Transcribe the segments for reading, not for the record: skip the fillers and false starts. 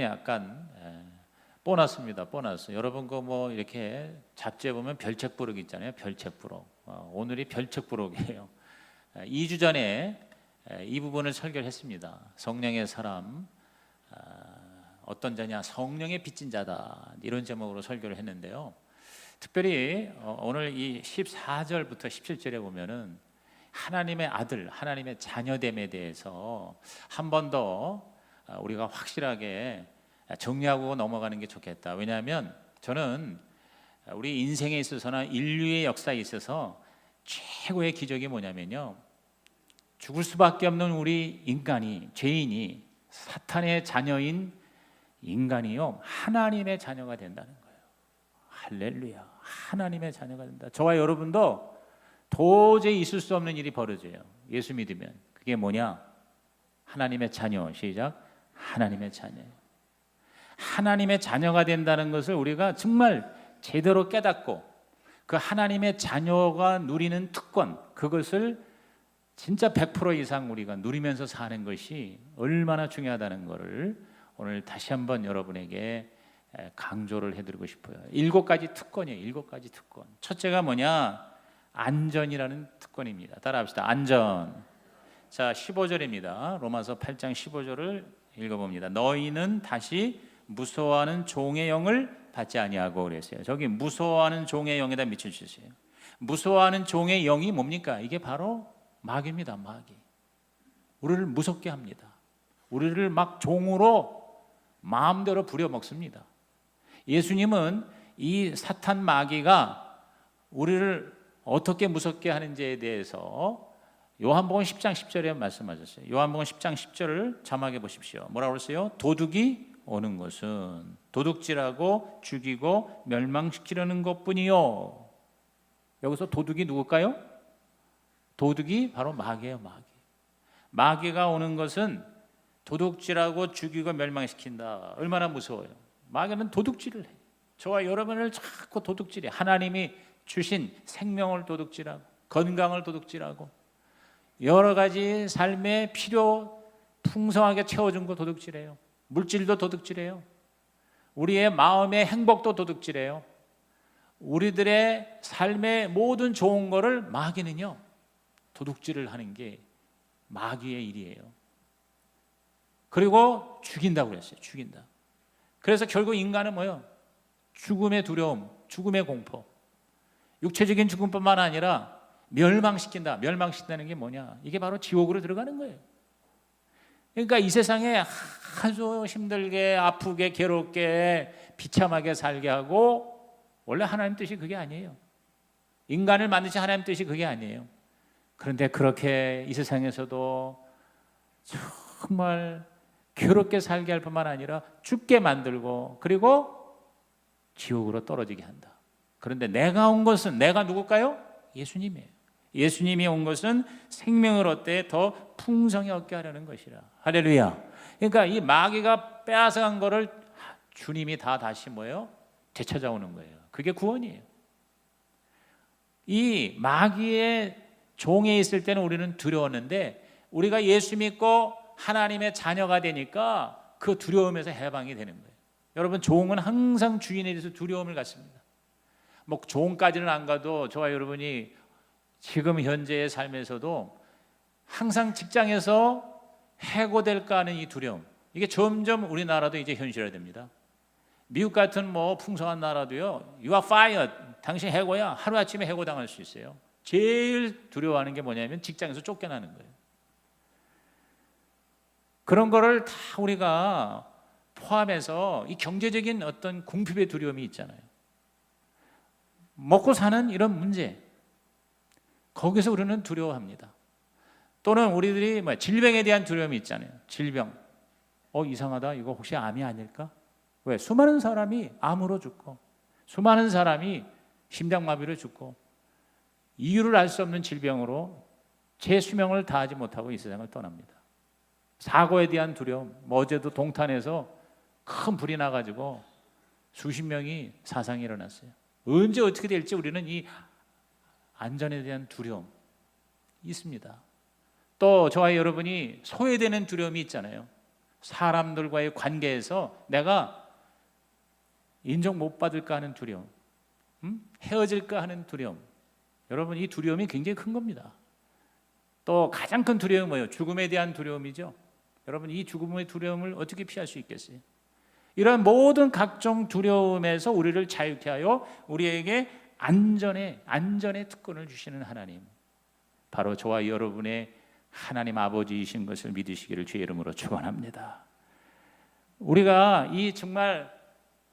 약간 보너스입니다. 보너스. 여러분 거 뭐 이렇게 잡지에 보면 별책 부록 있잖아요. 별책 부록. 오늘이 별책 부록이에요. 2주 전에 이 부분을 설교를 했습니다. 성령의 사람, 어떤 자냐? 성령의 빚진 자다. 이런 제목으로 설교를 했는데요. 특별히 오늘 이 14절부터 17절에 보면은 하나님의 아들, 하나님의 자녀됨에 대해서 한 번 더 우리가 확실하게 정리하고 넘어가는 게 좋겠다. 왜냐하면 저는 우리 인생에 있어서나 인류의 역사에 있어서 최고의 기적이 뭐냐면요, 죽을 수밖에 없는 우리 인간이, 죄인이, 사탄의 자녀인 인간이요, 하나님의 자녀가 된다는 거예요. 할렐루야. 하나님의 자녀가 된다. 저와 여러분도 도저히 있을 수 없는 일이 벌어져요. 예수 믿으면. 그게 뭐냐? 하나님의 자녀. 시작. 하나님의 자녀. 하나님의 자녀가 된다는 것을 우리가 정말 제대로 깨닫고 그 하나님의 자녀가 누리는 특권, 그것을 진짜 100% 이상 우리가 누리면서 사는 것이 얼마나 중요하다는 것을 오늘 다시 한번 여러분에게 강조를 해드리고 싶어요. 7가지 특권이에요. 7가지 특권. 첫째가 뭐냐? 안전이라는 특권입니다. 따라합시다. 안전. 자, 15절입니다. 로마서 8장 15절을 읽어봅니다. 너희는 다시 무서워하는 종의 영을 받지 아니하고 그랬어요. 저기 무서워하는 종의 영에다 미쳐주세요. 무서워하는 종의 영이 뭡니까? 이게 바로 마귀입니다. 마귀. 우리를 무섭게 합니다. 우리를 막 종으로 마음대로 부려먹습니다. 예수님은 이 사탄 마귀가 우리를 어떻게 무섭게 하는지에 대해서 요한복음 10장 10절에 말씀하셨어요. 요한복음 10장 10절을 자막해 보십시오. 뭐라고 그랬어요? 도둑이 오는 것은 도둑질하고 죽이고 멸망시키려는 것뿐이요. 여기서 도둑이 누굴까요? 도둑이 바로 마귀예요. 마귀. 마귀가 오는 것은 도둑질하고 죽이고 멸망시킨다. 얼마나 무서워요. 마귀는 도둑질을 해. 저와 여러분을 자꾸 도둑질해. 하나님이 주신 생명을 도둑질하고 건강을 도둑질하고 여러 가지 삶의 필요 풍성하게 채워준 거 도둑질해요. 물질도 도둑질해요. 우리의 마음의 행복도 도둑질해요. 우리들의 삶의 모든 좋은 거를 마귀는요, 도둑질을 하는 게 마귀의 일이에요. 그리고 죽인다고 그랬어요. 죽인다. 그래서 결국 인간은 뭐예요? 죽음의 두려움, 죽음의 공포. 육체적인 죽음뿐만 아니라 멸망시킨다. 멸망시킨다는 게 뭐냐? 이게 바로 지옥으로 들어가는 거예요. 그러니까 이 세상에 아주 힘들게, 아프게, 괴롭게, 비참하게 살게 하고, 원래 하나님 뜻이 그게 아니에요. 인간을 만드신 하나님 뜻이 그게 아니에요. 그런데 그렇게 이 세상에서도 정말 괴롭게 살게 할 뿐만 아니라 죽게 만들고, 그리고 지옥으로 떨어지게 한다. 그런데 내가 온 것은, 내가 누굴까요? 예수님이에요. 예수님이 온 것은 생명을 얻되 더 풍성히 얻게 하려는 것이라. 할렐루야. 그러니까 이 마귀가 빼앗아간 거를 주님이 다 다시 뭐예요? 되찾아오는 거예요. 그게 구원이에요. 이 마귀의 종에 있을 때는 우리는 두려웠는데, 우리가 예수 믿고 하나님의 자녀가 되니까 그 두려움에서 해방이 되는 거예요. 여러분, 종은 항상 주인에 대해서 두려움을 갖습니다. 뭐 종까지는 안 가도 저와 여러분이 지금 현재의 삶에서도 항상 직장에서 해고될까 하는 이 두려움, 이게 점점 우리나라도 이제 현실화됩니다. 미국 같은 뭐 풍성한 나라도요, You are fired, 당신 해고야, 하루아침에 해고당할 수 있어요. 제일 두려워하는 게 뭐냐면 직장에서 쫓겨나는 거예요. 그런 거를 다 우리가 포함해서 이 경제적인 어떤 궁핍의 두려움이 있잖아요. 먹고 사는 이런 문제, 거기서 우리는 두려워합니다. 또는 우리들이 질병에 대한 두려움이 있잖아요. 질병. 이상하다. 이거 혹시 암이 아닐까? 왜? 수많은 사람이 암으로 죽고, 수많은 사람이 심장마비로 죽고, 이유를 알 수 없는 질병으로 제 수명을 다하지 못하고 이 세상을 떠납니다. 사고에 대한 두려움. 어제도 동탄에서 큰 불이 나가지고 수십 명이 사상이 일어났어요. 언제 어떻게 될지 우리는 이 안전에 대한 두려움 있습니다. 또 저와 여러분이 소외되는 두려움이 있잖아요. 사람들과의 관계에서 내가 인정 못 받을까 하는 두려움, 헤어질까 하는 두려움. 여러분, 이 두려움이 굉장히 큰 겁니다. 또 가장 큰 두려움은 뭐예요? 죽음에 대한 두려움이죠. 여러분, 이 죽음의 두려움을 어떻게 피할 수 있겠어요? 이런 모든 각종 두려움에서 우리를 자유케 하여 우리에게 안전의 특권을 주시는 하나님, 바로 저와 여러분의 하나님 아버지이신 것을 믿으시기를 주의 이름으로 축원합니다. 우리가 이 정말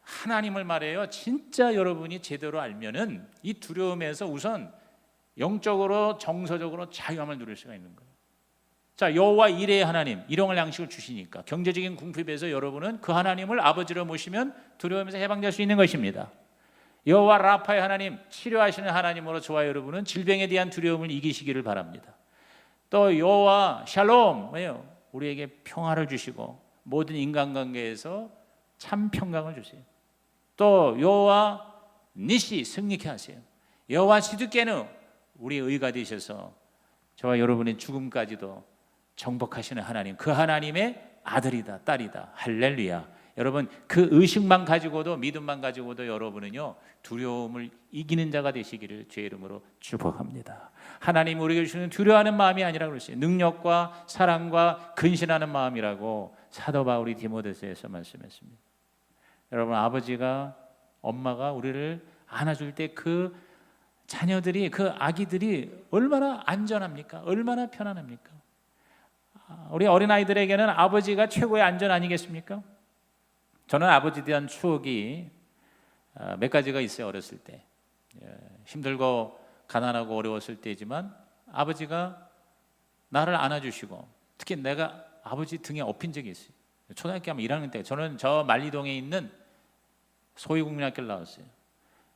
하나님을 말해요, 진짜 여러분이 제대로 알면은 이 두려움에서 우선 영적으로 정서적으로 자유함을 누릴 수가 있는 거예요. 자, 여호와 이레의 하나님, 일용할 양식을 주시니까 경제적인 궁핍에서 여러분은 그 하나님을 아버지로 모시면 두려움에서 해방될 수 있는 것입니다. 여호와 라파의 하나님, 치료하시는 하나님으로 저와 여러분은 질병에 대한 두려움을 이기시기를 바랍니다. 또 여호와 샬롬, 뭐예요? 우리에게 평화를 주시고 모든 인간관계에서 참 평강을 주세요. 또 여호와 니시, 승리케 하세요. 여호와 시드케누, 우리의 의가 되셔서 저와 여러분의 죽음까지도 정복하시는 하나님, 그 하나님의 아들이다, 딸이다. 할렐루야. 여러분, 그 의식만 가지고도, 믿음만 가지고도 여러분은요 두려움을 이기는 자가 되시기를 주의 이름으로 축복합니다. 하나님 우리에게 주시는 두려워하는 마음이 아니라 그러세요. 능력과 사랑과 근신하는 마음이라고 사도 바울이 디모데서에서 말씀했습니다. 여러분, 아버지가, 엄마가 우리를 안아줄 때 그 자녀들이, 그 아기들이 얼마나 안전합니까? 얼마나 편안합니까? 우리 어린아이들에게는 아버지가 최고의 안전 아니겠습니까? 저는 아버지에 대한 추억이 몇 가지가 있어요. 어렸을 때 힘들고 가난하고 어려웠을 때지만 아버지가 나를 안아주시고, 특히 내가 아버지 등에 엎인 적이 있어요. 초등학교 하면 1학년 때 저는 저 만리동에 있는 소위국민학교를 나왔어요.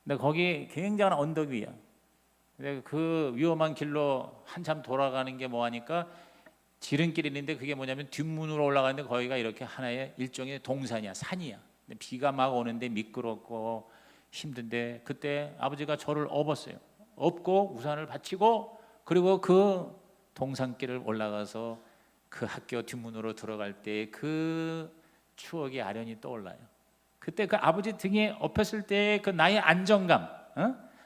근데 거기 굉장한 언덕 위야. 근데 그 위험한 길로 한참 돌아가는 게 뭐하니까 지름길이 있는데 그게 뭐냐면 뒷문으로 올라가는데 거기가 이렇게 하나의 일종의 동산이야, 산이야. 근데 비가 막 오는데 미끄럽고 힘든데 그때 아버지가 저를 업었어요. 업고 우산을 받치고, 그리고 그 동산길을 올라가서 그 학교 뒷문으로 들어갈 때 그 추억이 아련히 떠올라요. 그때 그 아버지 등에 엎였을 때 그 나의 안정감,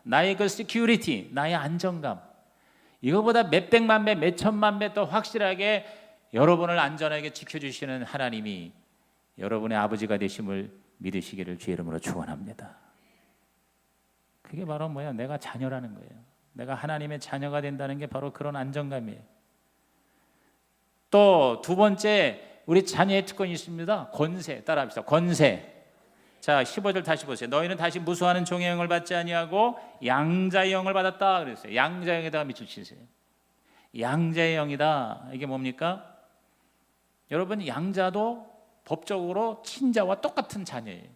나의 그 시큐리티, 나의 안정감, 이거보다 몇 백만 배, 몇 천만 배 더 확실하게 여러분을 안전하게 지켜주시는 하나님이 여러분의 아버지가 되심을 믿으시기를 주의 이름으로 축원합니다. 그게 바로 뭐야? 내가 자녀라는 거예요. 내가 하나님의 자녀가 된다는 게 바로 그런 안정감이에요. 또 두 번째, 우리 자녀의 특권이 있습니다. 권세, 따라합시다. 권세. 자, 15절 다시 보세요. 너희는 다시 무수하는 종의 영을 받지 아니하고 양자의 영을 받았다 그랬어요. 양자의 영에다가 밑줄 치세요. 양자의 영이다. 이게 뭡니까? 여러분, 양자도 법적으로 친자와 똑같은 자녀예요.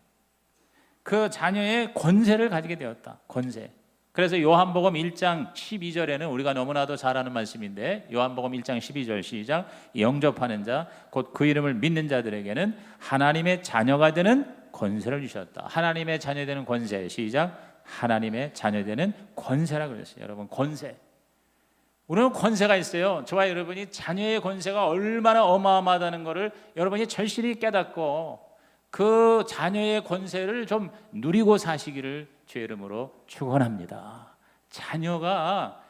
그 자녀의 권세를 가지게 되었다. 권세. 그래서 요한복음 1장 12절에는 우리가 너무나도 잘 아는 말씀인데, 요한복음 1장 12절 시작. 영접하는 자, 곧 그 이름을 믿는 자들에게는 하나님의 자녀가 되는 권세를 주셨다. 하나님의 자녀 되는 권세, 시작. 하나님의 자녀 되는 권세라고 그랬어요. 여러분, 권세. 우리는 권세가 있어요. 저와 여러분이 자녀의 권세가 얼마나 어마어마하다는 것을 여러분이 절실히 깨닫고 그 자녀의 권세를 좀 누리고 사시기를 주의 이름으로 축원합니다. 자녀가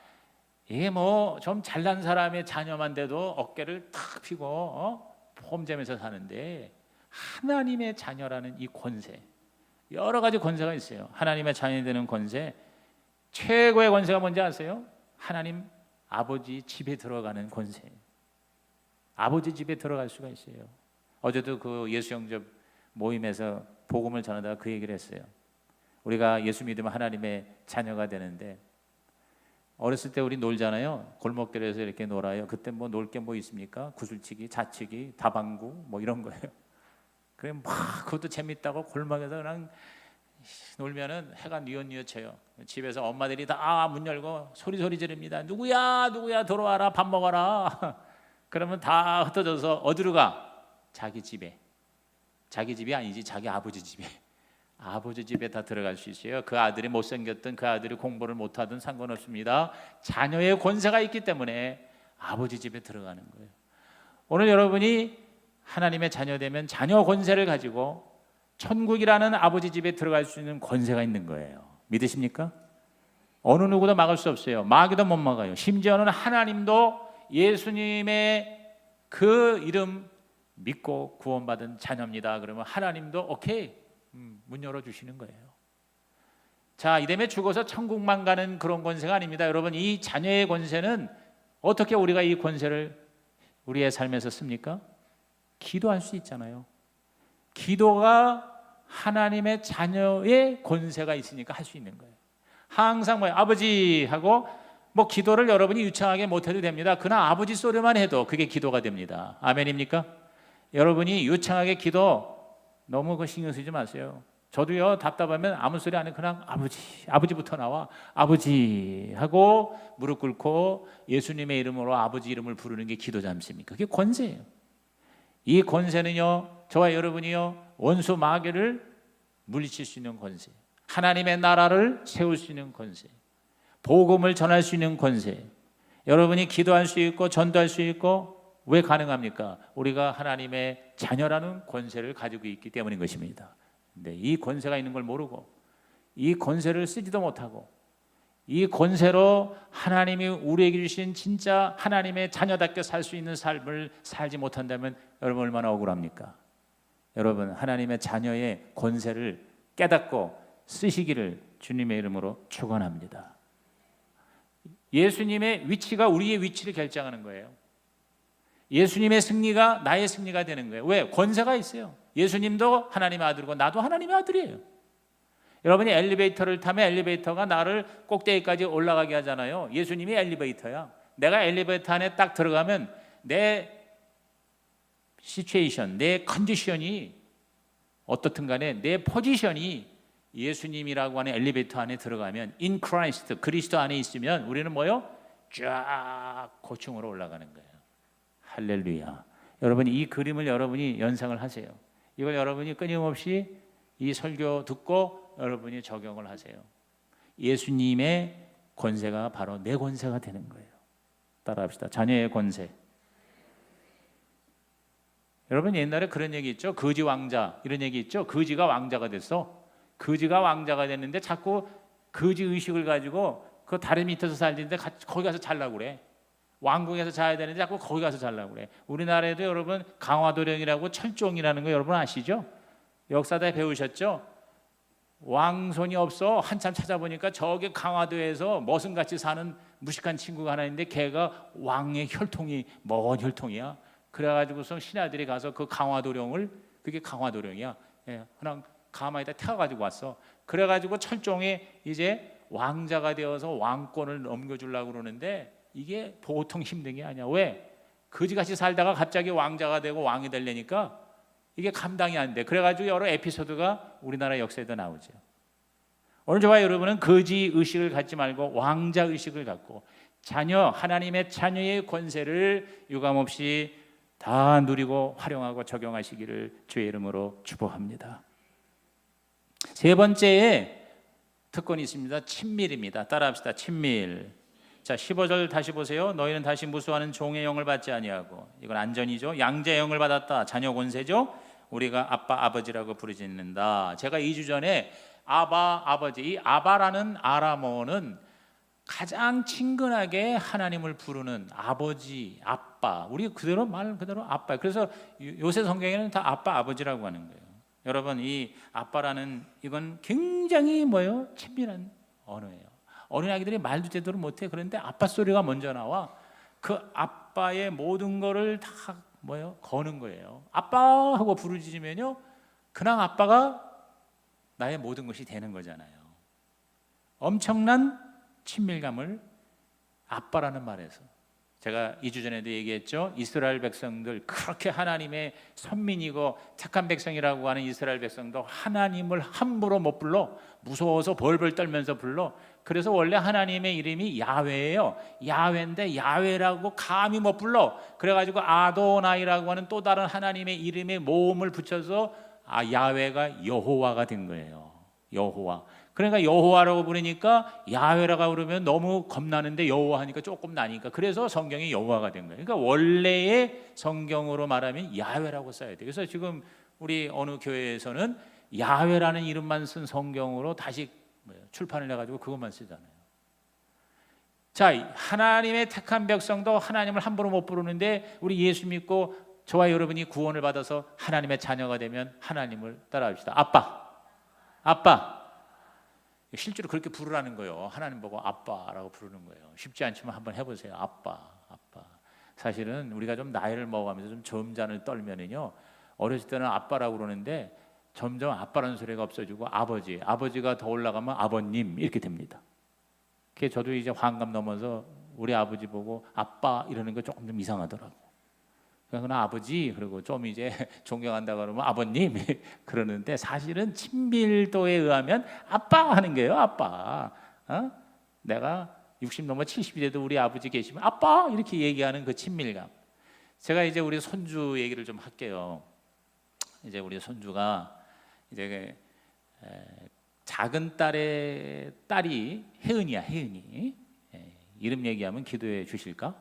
이게 뭐 좀 잘난 사람의 자녀만 돼도 어깨를 탁 펴고 폼재면서 사는데, 하나님의 자녀라는 이 권세, 여러 가지 권세가 있어요. 하나님의 자녀 되는 권세, 최고의 권세가 뭔지 아세요? 하나님 아버지 집에 들어가는 권세. 아버지 집에 들어갈 수가 있어요. 어제도 그 예수 영접 모임에서 복음을 전하다가 그 얘기를 했어요. 우리가 예수 믿으면 하나님의 자녀가 되는데, 어렸을 때 우리 놀잖아요. 골목길에서 이렇게 놀아요. 그때 뭐 놀 게 뭐 있습니까? 구슬치기, 자치기, 다방구 뭐 이런 거예요. 그래 막 그것도 재밌다고 골목에서 그냥 놀면은 해가 뉘엿뉘엿해요. 집에서 엄마들이 다 문 열고 소리 지릅니다. 누구야 들어와라, 밥 먹어라. 그러면 다 흩어져서 어디로 가? 자기 집에. 자기 집이 아니지, 자기 아버지 집에. 아버지 집에 다 들어갈 수 있어요. 그 아들이 못생겼든 그 아들이 공부를 못하든 상관없습니다. 자녀의 권세가 있기 때문에 아버지 집에 들어가는 거예요. 오늘 여러분이 하나님의 자녀 되면 자녀 권세를 가지고 천국이라는 아버지 집에 들어갈 수 있는 권세가 있는 거예요. 믿으십니까? 어느 누구도 막을 수 없어요. 마귀도 못 막아요. 심지어는 하나님도 예수님의 그 이름 믿고 구원받은 자녀입니다. 그러면 하나님도 오케이, 문 열어주시는 거예요. 자, 이대에 죽어서 천국만 가는 그런 권세가 아닙니다. 여러분, 이 자녀의 권세는 어떻게 우리가 이 권세를 우리의 삶에서 씁니까? 기도할 수 있잖아요. 기도가 하나님의 자녀의 권세가 있으니까 할 수 있는 거예요. 항상 아버지 하고 기도를 여러분이 유창하게 못해도 됩니다. 그러나 아버지 소리만 해도 그게 기도가 됩니다. 아멘입니까? 여러분이 유창하게 기도 너무 신경 쓰지 마세요. 저도요, 답답하면 아무 소리 안 해. 그냥 아버지부터 나와. 아버지 하고 무릎 꿇고 예수님의 이름으로 아버지 이름을 부르는 게 기도 잠시입니까? 그게 권세예요. 이 권세는요, 저와 여러분이요, 원수 마귀를 물리칠 수 있는 권세, 하나님의 나라를 세울 수 있는 권세, 복음을 전할 수 있는 권세. 여러분이 기도할 수 있고 전도할 수 있고 왜 가능합니까? 우리가 하나님의 자녀라는 권세를 가지고 있기 때문인 것입니다. 근데 이 권세가 있는 걸 모르고 이 권세를 쓰지도 못하고 이 권세로 하나님이 우리에게 주신 진짜 하나님의 자녀답게 살 수 있는 삶을 살지 못한다면 여러분 얼마나 억울합니까? 여러분, 하나님의 자녀의 권세를 깨닫고 쓰시기를 주님의 이름으로 축원합니다. 예수님의 위치가 우리의 위치를 결정하는 거예요. 예수님의 승리가 나의 승리가 되는 거예요. 왜? 권세가 있어요. 예수님도 하나님의 아들이고 나도 하나님의 아들이에요. 여러분이 엘리베이터를 타면 엘리베이터가 나를 꼭대기까지 올라가게 하잖아요. 예수님이 엘리베이터야. 내가 엘리베이터 안에 딱 들어가면 내 시츄에이션, 내 컨디션이 어떻든 간에 내 포지션이 예수님이라고 하는 엘리베이터 안에 들어가면 in Christ, 그리스도 안에 있으면 우리는 쫙 고층으로 올라가는 거예요. 할렐루야. 여러분, 이 그림을 여러분이 연상을 하세요. 이걸 여러분이 끊임없이 이 설교 듣고 여러분이 적용을 하세요. 예수님의 권세가 바로 내 권세가 되는 거예요. 따라합시다. 자녀의 권세. 여러분, 옛날에 그런 얘기 있죠. 거지 왕자, 이런 얘기 있죠. 거지가 왕자가 됐어. 거지가 왕자가 됐는데 자꾸 거지 의식을 가지고 그 다리 밑에서 살는데 거기 가서 자려고 그래. 왕궁에서 자야 되는데 자꾸 거기 가서 자려고 그래. 우리나라에도 여러분 강화도령이라고 철종이라는 거 여러분 아시죠? 역사대 배우셨죠? 왕손이 없어. 한참 찾아보니까 저기 강화도에서 머슴같이 사는 무식한 친구가 하나 있는데 걔가 왕의 혈통이 먼 혈통이야. 그래가지고서 신하들이 가서 그 강화도령을, 그게 강화도령이야. 그냥 가마에다 태워가지고 왔어. 그래가지고 철종이 이제 왕자가 되어서 왕권을 넘겨주려고 그러는데 이게 보통 힘든 게 아니야. 왜? 거지같이 살다가 갑자기 왕자가 되고 왕이 되려니까 이게 감당이 안 돼. 그래가지고 여러 에피소드가 우리나라 역사에도 나오죠. 오늘 저와 여러분은 거지 의식을 갖지 말고 왕자 의식을 갖고 자녀, 하나님의 자녀의 권세를 유감없이 다 누리고 활용하고 적용하시기를 주의 이름으로 축복합니다. 세 번째에 특권이 있습니다. 친밀입니다. 따라합시다. 친밀. 자, 15절 다시 보세요. 너희는 다시 무수하는 종의 영을 받지 아니하고, 이건 안전이죠. 양자의 영을 받았다. 자녀 권세죠. 우리가 아빠 아버지라고 부르짖는다. 제가 2주 전에 아바 아버지, 이 아바라는 아람어는 가장 친근하게 하나님을 부르는 아버지, 아빠. 우리 그대로 말 그대로 아빠. 그래서 요새 성경에는 다 아빠 아버지라고 하는 거예요. 여러분, 이 아빠라는 이건 굉장히 친밀한 언어예요. 어린아이들이 말도 제대로 못해. 그런데 아빠 소리가 먼저 나와. 그 아빠의 모든 거를 다 거는 거예요. 아빠 하고 부르짖으면요, 그냥 아빠가 나의 모든 것이 되는 거잖아요. 엄청난 친밀감을 아빠라는 말에서, 제가 2주 전에도 얘기했죠. 이스라엘 백성들, 그렇게 하나님의 선민이고 착한 백성이라고 하는 이스라엘 백성도 하나님을 함부로 못 불러. 무서워서 벌벌 떨면서 불러. 그래서 원래 하나님의 이름이 야훼예요. 야훼인데 야훼라고 감히 못 불러. 그래가지고 아도나이라고 하는 또 다른 하나님의 이름에 모음을 붙여서 야훼가 여호와가 된 거예요. 여호와. 그러니까 여호와라고 부르니까 야훼라고 부르면 너무 겁나는데 여호와 하니까 조금 나니까 그래서 성경이 여호와가 된 거예요. 그러니까 원래의 성경으로 말하면 야훼라고 써야 돼요. 그래서 지금 우리 어느 교회에서는 야훼라는 이름만 쓴 성경으로 다시 출판을 해가지고 그것만 쓰잖아요. 자, 하나님의 택한 백성도 하나님을 함부로 못 부르는데 우리 예수 믿고 저와 여러분이 구원을 받아서 하나님의 자녀가 되면 하나님을 따라합시다. 아빠, 아빠. 실제로 그렇게 부르라는 거예요. 하나님 보고 아빠라고 부르는 거예요. 쉽지 않지만 한번 해보세요. 아빠, 아빠. 사실은 우리가 좀 나이를 먹어가면서 좀 점잖을 떨면은요, 어렸을 때는 아빠라고 그러는데 점점 아빠라는 소리가 없어지고 아버지, 아버지가 더 올라가면 아버님 이렇게 됩니다. 그게 저도 이제 환갑 넘어서 우리 아버지 보고 아빠 이러는 거 조금 좀 이상하더라고. 그러나 아버지, 그리고 좀 이제 존경한다 그러면 아버님 그러는데 사실은 친밀도에 의하면 아빠 하는 거예요. 아빠. 내가 60 넘어 70이 돼도 우리 아버지 계시면 아빠 이렇게 얘기하는 그 친밀감. 제가 이제 우리 손주 얘기를 좀 할게요. 이제 우리 손주가 이제 작은 딸의 딸이 혜은이야. 혜은이. 이름 얘기하면 기도해 주실까?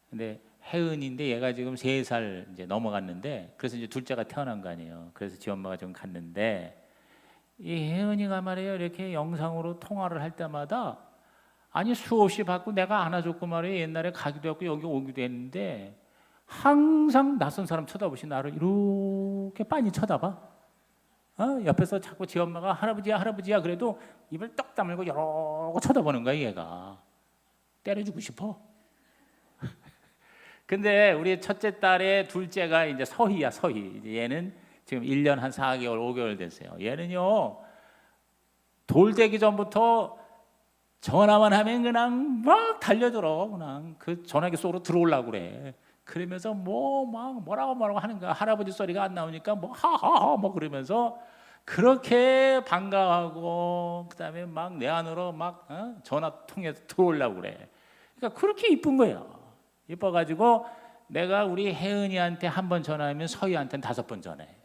근데 혜은인데 얘가 지금 3살 이제 넘어갔는데 그래서 이제 둘째가 태어난 거 아니에요. 그래서 지 엄마가 좀 갔는데 이 혜은이가 말이에요. 이렇게 영상으로 통화를 할 때마다 아니 수없이 받고 내가 안아줬고 말이에요. 옛날에 가기도 했고 여기 오기도 했는데 항상 낯선 사람 쳐다보시 나를 이렇게 빤히 쳐다봐. 옆에서 자꾸 지 엄마가 할아버지야 할아버지야 그래도 입을 떡 다물고 이러고 쳐다보는 거야. 얘가 때려주고 싶어. 근데 우리 첫째 딸의 둘째가 이제 서희야. 서희. 얘는 지금 1년 한 4개월 5개월 됐어요. 얘는요 돌되기 전부터 전화만 하면 그냥 막 달려들어. 그냥 그 전화기 속으로 들어오려고 그래. 그러면서 뭐 막 뭐라고 하는 거야. 할아버지 소리가 안 나오니까 뭐 하하하 뭐 그러면서 그렇게 반가워하고 그다음에 막 내 안으로 막 전화 통해서 들어오려고 그래. 그러니까 그렇게 이쁜 거야. 이뻐가지고 내가 우리 혜은이한테 한 번 전화하면 서희한테는 5번 전화해요.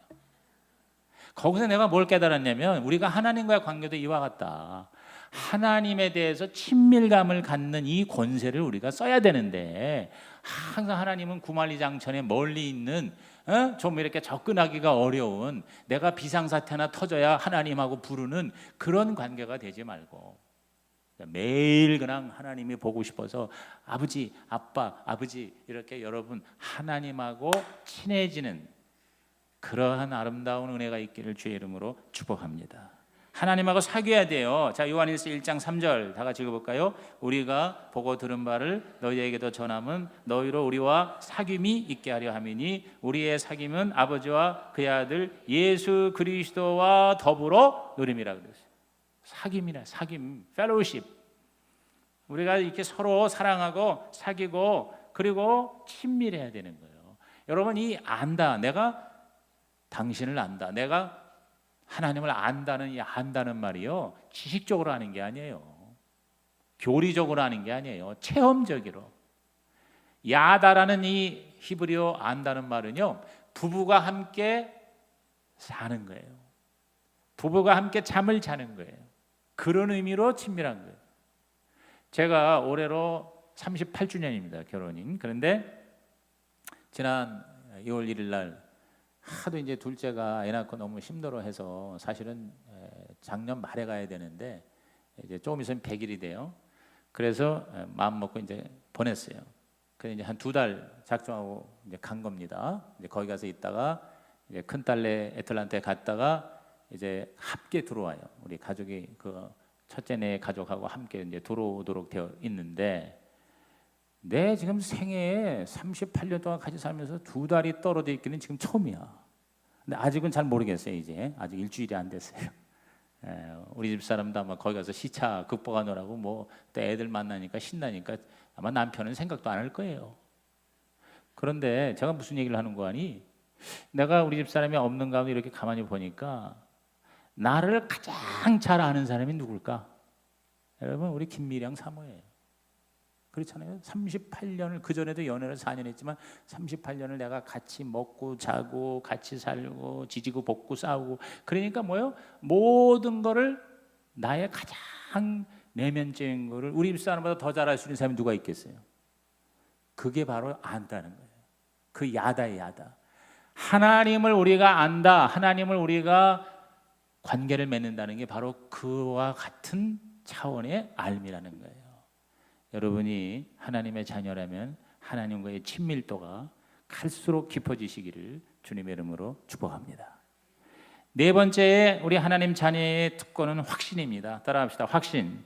거기서 내가 뭘 깨달았냐면 우리가 하나님과의 관계도 이와 같다. 하나님에 대해서 친밀감을 갖는 이 권세를 우리가 써야 되는데 항상 하나님은 구만리장천에 멀리 있는 좀 이렇게 접근하기가 어려운 내가 비상사태나 터져야 하나님하고 부르는 그런 관계가 되지 말고 매일 그냥 하나님이 보고 싶어서 아버지, 아빠, 아버지 이렇게 여러분 하나님하고 친해지는 그러한 아름다운 은혜가 있기를 주의 이름으로 축복합니다. 하나님하고 사귀어야 돼요. 자, 요한일서 1장 3절 다 같이 읽어볼까요? 우리가 보고 들은 바를 너희에게도 전함은 너희로 우리와 사귐이 있게 하려 함이니 우리의 사귐은 아버지와 그의 아들 예수 그리스도와 더불어 누림이라 그랬어요. 사귐이라 사귐, 펠로우십. 우리가 이렇게 서로 사랑하고 사귀고 그리고 친밀해야 되는 거예요. 여러분 이 안다, 내가 당신을 안다, 내가 하나님을 안다는 이 안다는 말이요 지식적으로 하는 게 아니에요. 교리적으로 하는 게 아니에요. 체험적으로. 야다라는 이 히브리어 안다는 말은요 부부가 함께 사는 거예요. 부부가 함께 잠을 자는 거예요. 그런 의미로 친밀한 거예요. 제가 올해로 38주년입니다. 결혼인. 그런데 지난 2월 1일 날 하도 이제 둘째가 애 낳고 너무 힘들어해서 사실은 작년 말에 가야 되는데 이제 조금 있으면 100일이 돼요. 그래서 마음 먹고 이제 보냈어요. 그래서 이제 한 2달 작정하고 이제 간 겁니다. 이제 거기 가서 있다가 이제 큰 딸네 애틀란타에 갔다가 이제 함께 들어와요. 우리 가족이 그 첫째네 가족하고 함께 이제 들어오도록 되어 있는데 내 지금 생애에 38년 동안 같이 살면서 2달이 떨어져 있기는 지금 처음이야. 근데 아직은 잘 모르겠어요. 이제 아직 일주일이 안 됐어요. 우리 집 사람도 아마 거기 가서 시차 극복하느라고 뭐 또 애들 만나니까 신나니까 아마 남편은 생각도 안 할 거예요. 그런데 제가 무슨 얘기를 하는 거 아니? 내가 우리 집 사람이 없는 가운데 이렇게 가만히 보니까 나를 가장 잘 아는 사람이 누굴까? 여러분 우리 김미량 사모예요. 그렇잖아요. 38년을, 그전에도 연애를 4년 했지만 38년을 내가 같이 먹고 자고 같이 살고 지지고 볶고 싸우고, 그러니까 뭐예요? 모든 거를 나의 가장 내면적인 거를 우리 집사람보다 더 잘할 수 있는 사람이 누가 있겠어요? 그게 바로 안다는 거예요. 그 야다의 야다. 하나님을 우리가 안다, 하나님을 우리가 관계를 맺는다는 게 바로 그와 같은 차원의 알미라는 거예요. 여러분이 하나님의 자녀라면 하나님과의 친밀도가 갈수록 깊어지시기를 주님의 이름으로 축복합니다. 네 번째, 우리 하나님 자녀의 특권은 확신입니다. 따라합시다. 확신.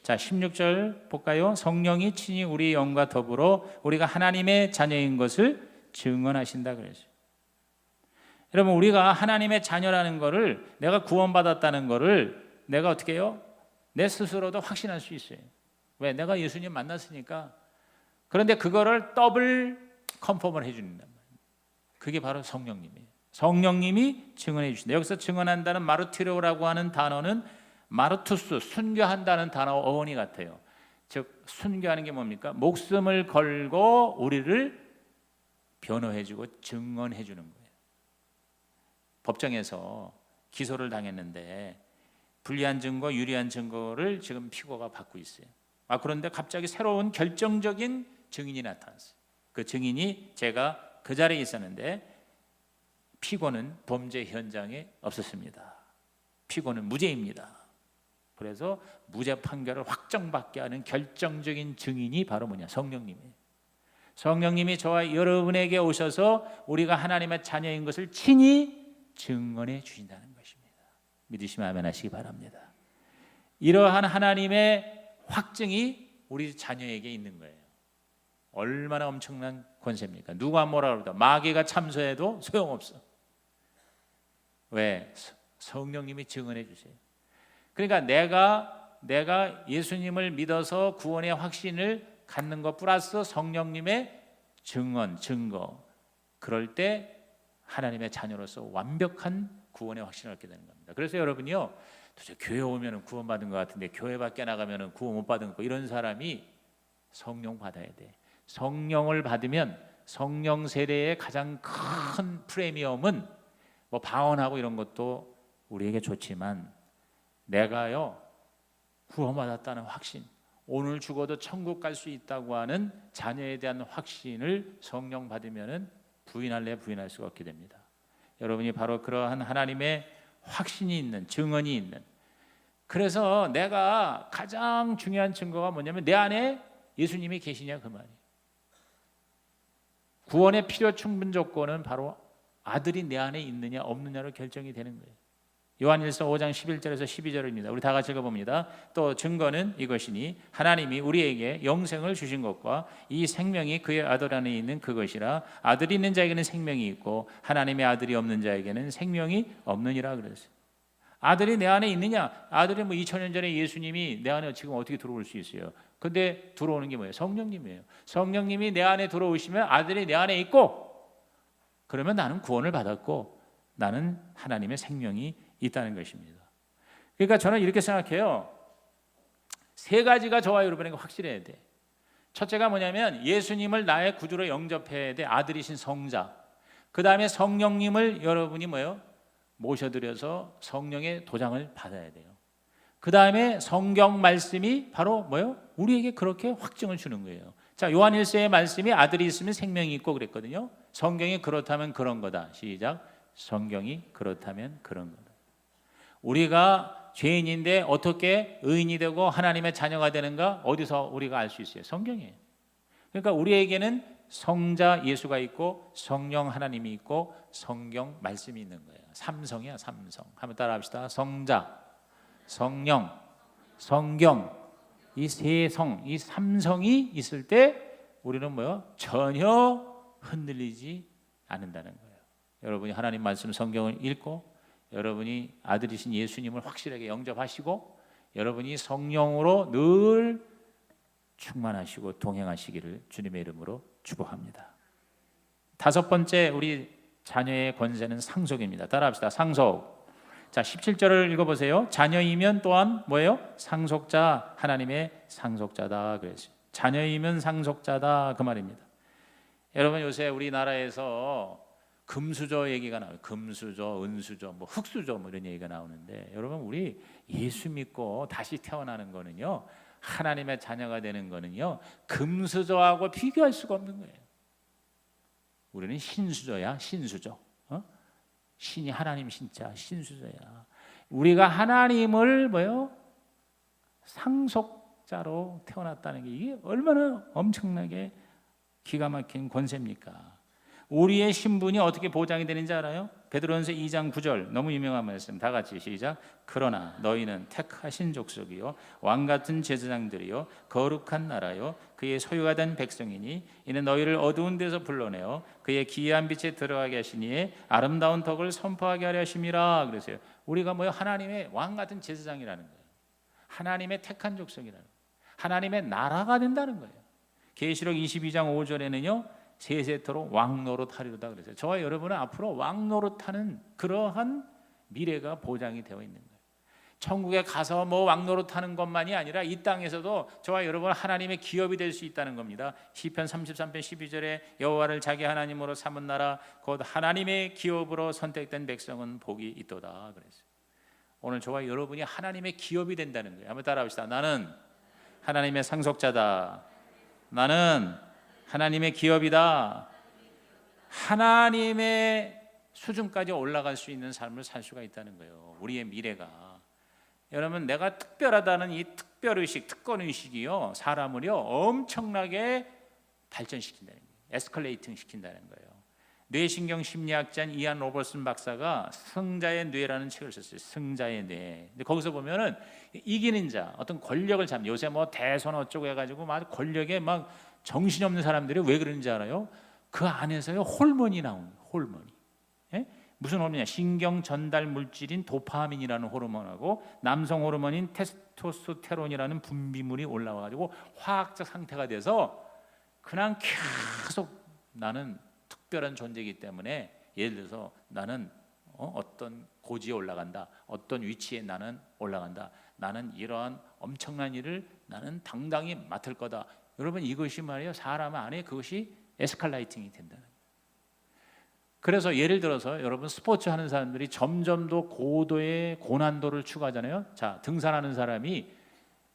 자, 16절 볼까요? 성령이 친히 우리 영과 더불어 우리가 하나님의 자녀인 것을 증언하신다 그랬어요. 여러분, 우리가 하나님의 자녀라는 것을, 내가 구원받았다는 것을 내가 어떻게 해요? 내 스스로도 확신할 수 있어요. 왜? 내가 예수님 만났으니까. 그런데 그거를 더블 컨펌을 해주는단 말이에요. 그게 바로 성령님이에요. 성령님이 증언해 주신다. 여기서 증언한다는 마르티로라고 하는 단어는 마르투스, 순교한다는 단어와 어원이 같아요. 즉 순교하는 게 뭡니까? 목숨을 걸고 우리를 변호해 주고 증언해 주는 거예요. 법정에서 기소를 당했는데 불리한 증거, 유리한 증거를 지금 피고가 받고 있어요. 그런데 갑자기 새로운 결정적인 증인이 나타났어요. 그 증인이 제가 그 자리에 있었는데 피고는 범죄 현장에 없었습니다. 피고는 무죄입니다. 그래서 무죄 판결을 확정받게 하는 결정적인 증인이 바로 뭐냐? 성령님이에요. 성령님이 저와 여러분에게 오셔서 우리가 하나님의 자녀인 것을 친히 증언해 주신다는 것입니다. 믿으시면 아멘 하시기 바랍니다. 이러한 하나님의 확증이 우리 자녀에게 있는 거예요. 얼마나 엄청난 권세입니까? 누가 뭐라 그러다 마귀가 참소해도 소용없어. 왜? 성령님이 증언해 주세요. 그러니까 내가 예수님을 믿어서 구원의 확신을 갖는 것 플러스 성령님의 증언, 증거, 그럴 때 하나님의 자녀로서 완벽한 구원의 확신을 얻게 되는 겁니다. 그래서 여러분이요, 도대체 교회 오면 구원받은 것 같은데 교회 밖에 나가면 구원 못 받은 거, 이런 사람이 성령 받아야 돼. 성령을 받으면 성령 세례의 가장 큰 프리미엄은 뭐 방언하고 이런 것도 우리에게 좋지만 내가요 구원받았다는 확신, 오늘 죽어도 천국 갈 수 있다고 하는 자녀에 대한 확신을 성령 받으면은 부인할래 부인할 수가 없게 됩니다. 여러분이 바로 그러한 하나님의 확신이 있는, 증언이 있는, 그래서 내가 가장 중요한 증거가 뭐냐면 내 안에 예수님이 계시냐 그 말이에요. 구원의 필요 충분 조건은 바로 아들이 내 안에 있느냐 없느냐로 결정이 되는 거예요. 요한일서 5장 11절에서 12절입니다. 우리 다 같이 읽어봅니다. 또 증거는 이것이니 하나님이 우리에게 영생을 주신 것과 이 생명이 그의 아들 안에 있는 그것이라. 아들이 있는 자에게는 생명이 있고 하나님의 아들이 없는 자에게는 생명이 없느니라 그랬어요. 아들이 내 안에 있느냐? 아들이 뭐 2000년 전에 예수님이 내 안에 지금 어떻게 들어올 수 있어요? 근데 들어오는 게 뭐예요? 성령님이에요. 성령님이 내 안에 들어오시면 아들이 내 안에 있고, 그러면 나는 구원을 받았고 나는 하나님의 생명이 있다는 것입니다. 그러니까 저는 이렇게 생각해요. 세 가지가 저와 여러분에게 확실해야 돼. 첫째가 뭐냐면 예수님을 나의 구주로 영접해야 돼. 아들이신 성자. 그 다음에 성령님을 여러분이 뭐예요? 모셔드려서 성령의 도장을 받아야 돼요. 그 다음에 성경 말씀이 바로 뭐예요? 우리에게 그렇게 확증을 주는 거예요. 자, 요한일서의 말씀이 아들이 있으면 생명이 있고 그랬거든요. 성경이 그렇다면 그런 거다. 시작. 성경이 그렇다면 그런 거다. 우리가 죄인인데 어떻게 의인이 되고 하나님의 자녀가 되는가? 어디서 우리가 알 수 있어요? 성경이에요. 그러니까 우리에게는 성자 예수가 있고 성령 하나님이 있고 성경 말씀이 있는 거예요. 삼성이야, 삼성. 한번 따라합시다. 성자, 성령, 성경, 이 세 성, 이 삼성이 있을 때 우리는 뭐요? 전혀 흔들리지 않는다는 거예요. 여러분이 하나님 말씀 성경을 읽고 여러분이 아들이신 예수님을 확실하게 영접하시고 여러분이 성령으로 늘 충만하시고 동행하시기를 주님의 이름으로 축복합니다. 다섯 번째, 우리 자녀의 권세는 상속입니다. 따라합시다. 상속. 자, 17절을 읽어보세요. 자녀이면 또한 뭐예요? 상속자, 하나님의 상속자다 그랬어요. 자녀이면 상속자다 그 말입니다. 여러분 요새 우리나라에서 금수저 얘기가 나와요. 금수저, 은수저, 뭐 흙수저 뭐 이런 얘기가 나오는데 여러분 우리 예수 믿고 다시 태어나는 거는요, 하나님의 자녀가 되는 거는요, 금수저하고 비교할 수가 없는 거예요. 우리는 신수저야, 신수저. 신이 하나님 신자, 신수저야. 우리가 하나님을 뭐요? 상속자로 태어났다는 게 이게 얼마나 엄청나게 기가 막힌 권세입니까? 우리의 신분이 어떻게 보장이 되는지 알아요? 베드로전서 2장 9절 너무 유명한 말씀, 다 같이 시작. 그러나 너희는 택하신 족속이요 왕같은 제사장들이요 거룩한 나라요 그의 소유가 된 백성이니 이는 너희를 어두운 데서 불러내어 그의 기이한 빛에 들어가게 하시니 아름다운 덕을 선포하게 하려 하심이라. 그랬어요. 우리가 뭐요? 하나님의 왕같은 제사장이라는 거예요. 하나님의 택한 족속이라는 거예요. 하나님의 나라가 된다는 거예요. 계시록 22장 5절에는요 세세토록 왕노릇 하리로다 그랬어요. 저와 여러분은 앞으로 왕노릇하는 그러한 미래가 보장이 되어 있는 거예요. 천국에 가서 뭐 왕노릇하는 것만이 아니라 이 땅에서도 저와 여러분 하나님의 기업이 될 수 있다는 겁니다. 시편 33편 12절에 여호와를 자기 하나님으로 삼은 나라 곧 하나님의 기업으로 선택된 백성은 복이 있도다 그랬어요. 오늘 저와 여러분이 하나님의 기업이 된다는 거예요. 한번 따라합시다. 나는 하나님의 상속자다. 나는 하나님의 기업이다. 하나님의 수준까지 올라갈 수 있는 삶을 살 수가 있다는 거예요. 우리의 미래가. 여러분 내가 특별하다는 이 특별의식, 특권의식이요 사람을요 엄청나게 발전시킨다는 거예요. 에스컬레이팅 시킨다는 거예요. 뇌신경 심리학자인 이안 로버슨 박사가 승자의 뇌라는 책을 썼어요. 승자의 뇌. 근데 거기서 보면은 이기는 자, 어떤 권력을 잡는, 요새 뭐 대선 어쩌고 해가지고 막 권력에 막 정신이 없는 사람들이 왜 그러는지 알아요? 그 안에서요 호르몬이 나오는 거예요. 호르몬이. 예? 무슨 호르몬이냐? 신경 전달 물질인 도파민이라는 호르몬하고 남성 호르몬인 테스토스테론이라는 분비물이 올라와가지고 화학적 상태가 돼서 그냥 계속 나는 특별한 존재이기 때문에, 예를 들어서 나는 어떤 고지에 올라간다, 어떤 위치에 나는 올라간다, 나는 이러한 엄청난 일을 나는 당당히 맡을 거다. 여러분 이것이 말이에요 사람 안에 그것이 에스컬레이팅이 된다는 거예요. 그래서 예를 들어서 여러분 스포츠 하는 사람들이 점점 더 고도의 고난도를 추구하잖아요. 자, 등산하는 사람이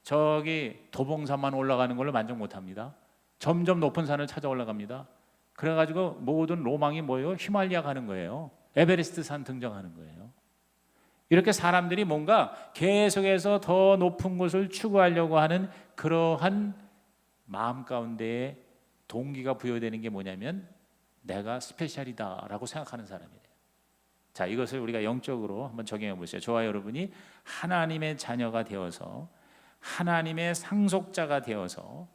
저기 도봉산만 올라가는 걸로 만족 못합니다. 점점 높은 산을 찾아 올라갑니다. 그래가지고 모든 로망이 뭐예요? 히말리아 가는 거예요. 에베레스트 산 등정하는 거예요. 이렇게 사람들이 뭔가 계속해서 더 높은 곳을 추구하려고 하는 그러한 마음 가운데에 동기가 부여되는 게 뭐냐면 내가 스페셜이다라고 생각하는 사람이에요. 자, 이것을 우리가 영적으로 한번 적용해 보세요. 저와 여러분이 하나님의 자녀가 되어서 하나님의 상속자가 되어서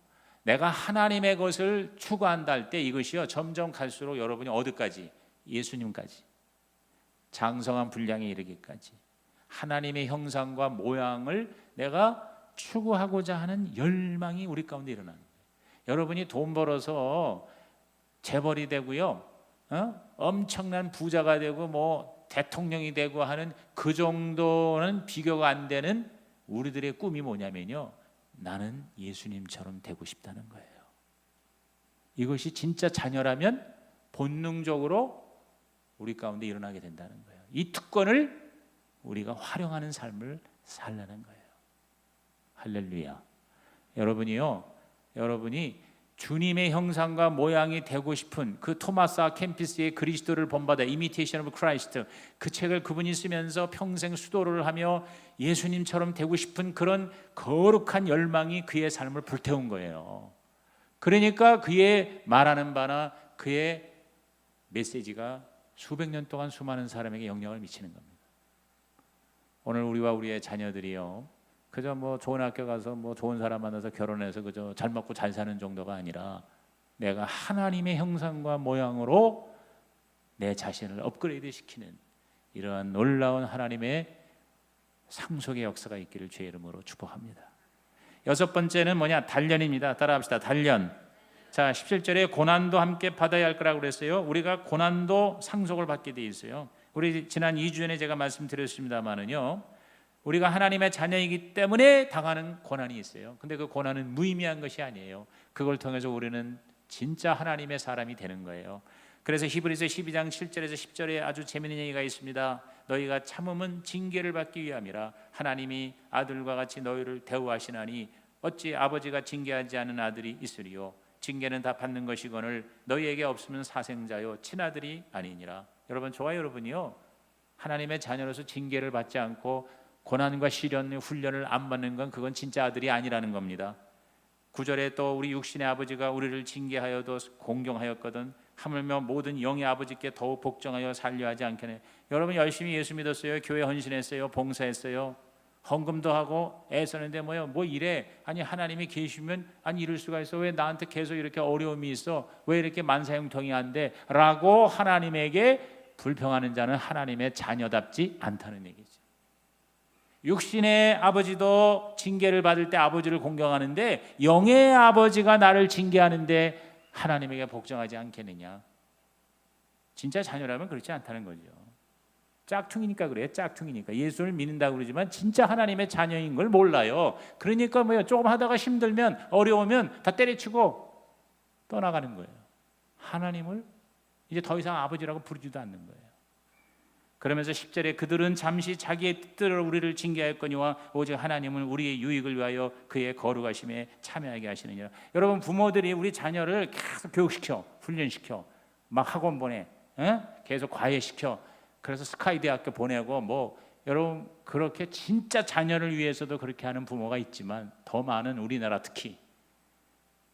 내가 하나님의 것을 추구한다 할 때 이것이요 점점 갈수록 여러분이 어디까지? 예수님까지, 장성한 분량에 이르기까지 하나님의 형상과 모양을 내가 추구하고자 하는 열망이 우리 가운데 일어나는 거예요. 여러분이 돈 벌어서 재벌이 되고요, 엄청난 부자가 되고 뭐 대통령이 되고 하는 그 정도는 비교가 안 되는 우리들의 꿈이 뭐냐면요, 나는 예수님처럼 되고 싶다는 거예요. 이것이 진짜 자녀라면 본능적으로 우리 가운데 일어나게 된다는 거예요. 이 특권을 우리가 활용하는 삶을 살라는 거예요. 할렐루야. 여러분이 주님의 형상과 모양이 되고 싶은 그 토마스 아 캠피스의 그리스도를 본받아 Imitation of Christ, 그 책을 그분이 쓰면서 평생 수도를 하며 예수님처럼 되고 싶은 그런 거룩한 열망이 그의 삶을 불태운 거예요. 그러니까 그의 말하는 바나 그의 메시지가 수백 년 동안 수많은 사람에게 영향을 미치는 겁니다. 오늘 우리와 우리의 자녀들이요, 그저 뭐 좋은 학교 가서 뭐 좋은 사람 만나서 결혼해서 그저 잘 먹고 잘 사는 정도가 아니라 내가 하나님의 형상과 모양으로 내 자신을 업그레이드 시키는 이러한 놀라운 하나님의 상속의 역사가 있기를 주의 이름으로 축복합니다. 여섯 번째는 뭐냐? 단련입니다. 따라합시다. 단련. 자, 17절에 고난도 함께 받아야 할 거라고 그랬어요. 우리가 고난도 상속을 받게 돼 있어요. 우리 지난 2주 전에 제가 말씀드렸습니다마는요, 우리가 하나님의 자녀이기 때문에 당하는 고난이 있어요. 근데 그 고난은 무의미한 것이 아니에요. 그걸 통해서 우리는 진짜 하나님의 사람이 되는 거예요. 그래서 히브리서 12장 7절에서 10절에 아주 재미있는 얘기가 있습니다. 너희가 참음은 징계를 받기 위함이라. 하나님이 아들과 같이 너희를 대우하시나니 어찌 아버지가 징계하지 않은 아들이 있으리요. 징계는 다 받는 것이거늘 너희에게 없으면 사생자요 친아들이 아니니라. 여러분, 저와 여러분이요, 하나님의 자녀로서 징계를 받지 않고 고난과 시련, 훈련을 안 받는 건 그건 진짜 아들이 아니라는 겁니다. 9절에 또 우리 육신의 아버지가 우리를 징계하여도 공경하였거든 하물며 모든 영의 아버지께 더욱 복종하여 살려 하지 않겠네. 여러분, 열심히 예수 믿었어요. 교회 헌신했어요. 봉사했어요. 헌금도 하고 애쓰는데 뭐 이래. 아니, 하나님이 계시면 아니 이럴 수가 있어. 왜 나한테 계속 이렇게 어려움이 있어? 왜 이렇게 만사형통이 안 돼? 라고 하나님에게 불평하는 자는 하나님의 자녀답지 않다는 얘기죠. 육신의 아버지도 징계를 받을 때 아버지를 공경하는데 영의 아버지가 나를 징계하는데 하나님에게 복종하지 않겠느냐? 진짜 자녀라면 그렇지 않다는 거죠. 짝퉁이니까 그래요. 짝퉁이니까. 예수를 믿는다고 그러지만 진짜 하나님의 자녀인 걸 몰라요. 그러니까 조금 하다가 힘들면 어려우면 다 때려치고 떠나가는 거예요. 하나님을 이제 더 이상 아버지라고 부르지도 않는 거예요. 그러면서 10절에 그들은 잠시 자기의 뜻대로 우리를 징계하였거니와 오직 하나님은 우리의 유익을 위하여 그의 거룩하심에 참여하게 하시느니라. 여러분, 부모들이 우리 자녀를 계속 교육시켜, 훈련시켜, 막 학원 보내, 계속 과외시켜, 그래서 스카이 대학교 보내고 여러분, 그렇게 진짜 자녀를 위해서도 그렇게 하는 부모가 있지만 더 많은 우리나라 특히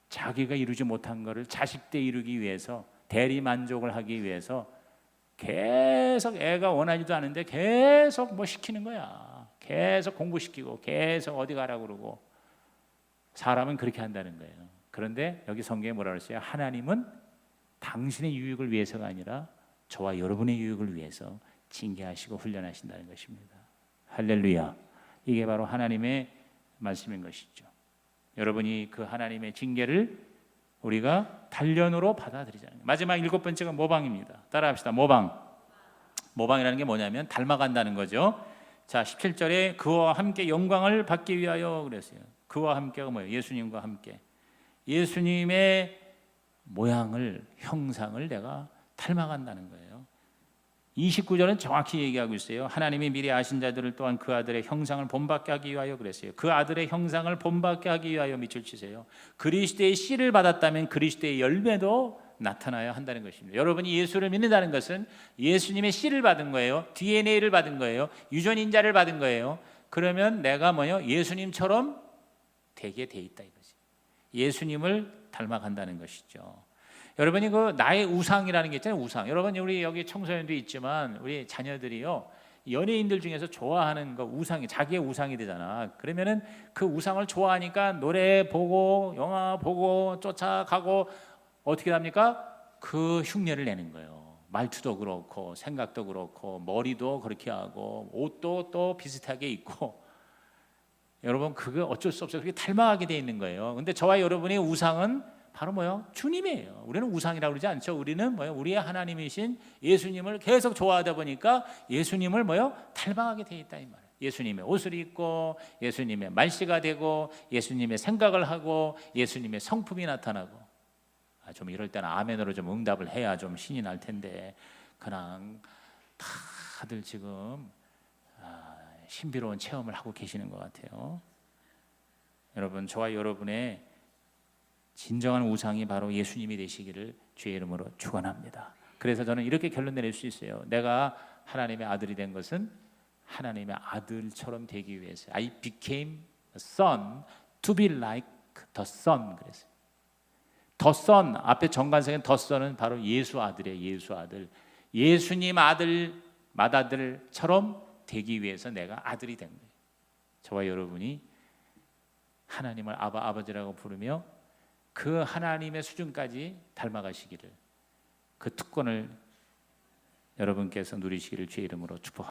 자기가 이루지 못한 것을 자식 때 이루기 위해서 대리 만족을 하기 위해서 계속 애가 원하지도 않은데 계속 시키는 거야. 계속 공부시키고 계속 어디 가라고 그러고. 사람은 그렇게 한다는 거예요. 그런데 여기 성경에 뭐라 그랬어요? 하나님은 당신의 유익을 위해서가 아니라 저와 여러분의 유익을 위해서 징계하시고 훈련하신다는 것입니다. 할렐루야. 이게 바로 하나님의 말씀인 것이죠. 여러분이 그 하나님의 징계를 우리가 단련으로 받아들이자는. 마지막 7번째가 모방입니다. 따라합시다. 모방이라는 게 뭐냐면 닮아간다는 거죠. 자, 17절에 그와 함께 영광을 받기 위하여 그랬어요. 그와 함께가 뭐예요? 예수님과 함께. 예수님의 모양을, 형상을 내가 닮아간다는 거예요. 29절은 정확히 얘기하고 있어요. 하나님이 미리 아신 자들을 또한 그 아들의 형상을 본받게 하기 위하여 그랬어요. 그 아들의 형상을 본받게 하기 위하여 밑줄 치세요. 그리스도의 씨를 받았다면 그리스도의 열매도 나타나야 한다는 것입니다. 여러분이 예수를 믿는다는 것은 예수님의 씨를 받은 거예요. DNA를 받은 거예요. 유전인자를 받은 거예요. 그러면 내가 예수님처럼 되게 돼 있다 이거지. 예수님을 닮아간다는 것이죠. 여러분이 그 나의 우상이라는 게 있잖아요. 우상. 여러분, 우리 여기 청소년도 있지만 우리 자녀들이요, 연예인들 중에서 좋아하는 거 우상이 자기의 우상이 되잖아. 그러면은 그 우상을 좋아하니까 노래 보고 영화 보고 쫓아가고 어떻게 합니까? 그 흉내를 내는 거예요. 말투도 그렇고 생각도 그렇고 머리도 그렇게 하고 옷도 또 비슷하게 입고. 여러분, 그거 어쩔 수 없어요. 그게 닮아가게 돼 있는 거예요. 근데 저와 여러분의 우상은 바로 주님이에요. 우리는 우상이라고 그러지 않죠. 우리는 우리의 하나님이신 예수님을 계속 좋아하다 보니까 예수님을 닮아가게 돼 있다 이 말이에요. 예수님의 옷을 입고 예수님의 말씨가 되고 예수님의 생각을 하고 예수님의 성품이 나타나고. 좀 이럴 때는 아멘으로 좀 응답을 해야 좀 신이 날 텐데 그냥 다들 지금 신비로운 체험을 하고 계시는 것 같아요. 여러분, 저와 여러분의 진정한 우상이 바로 예수님이 되시기를 주의 이름으로 축원합니다. 그래서 저는 이렇게 결론 내릴 수 있어요. 내가 하나님의 아들이 된 것은 하나님의 아들처럼 되기 위해서. I became a son to be like the son. 그랬어요. The son 앞에 정관성의 the son은 바로 예수 아들이에요. 예수 아들. 예수님 아들 맏아들처럼 되기 위해서 내가 아들이 된 거예요. 저와 여러분이 하나님을 아버지라고 부르며 그 하나님의 수준까지 닮아가시기를, 그 특권을 여러분께서 누리시기를 주의 이름으로 축복합니다.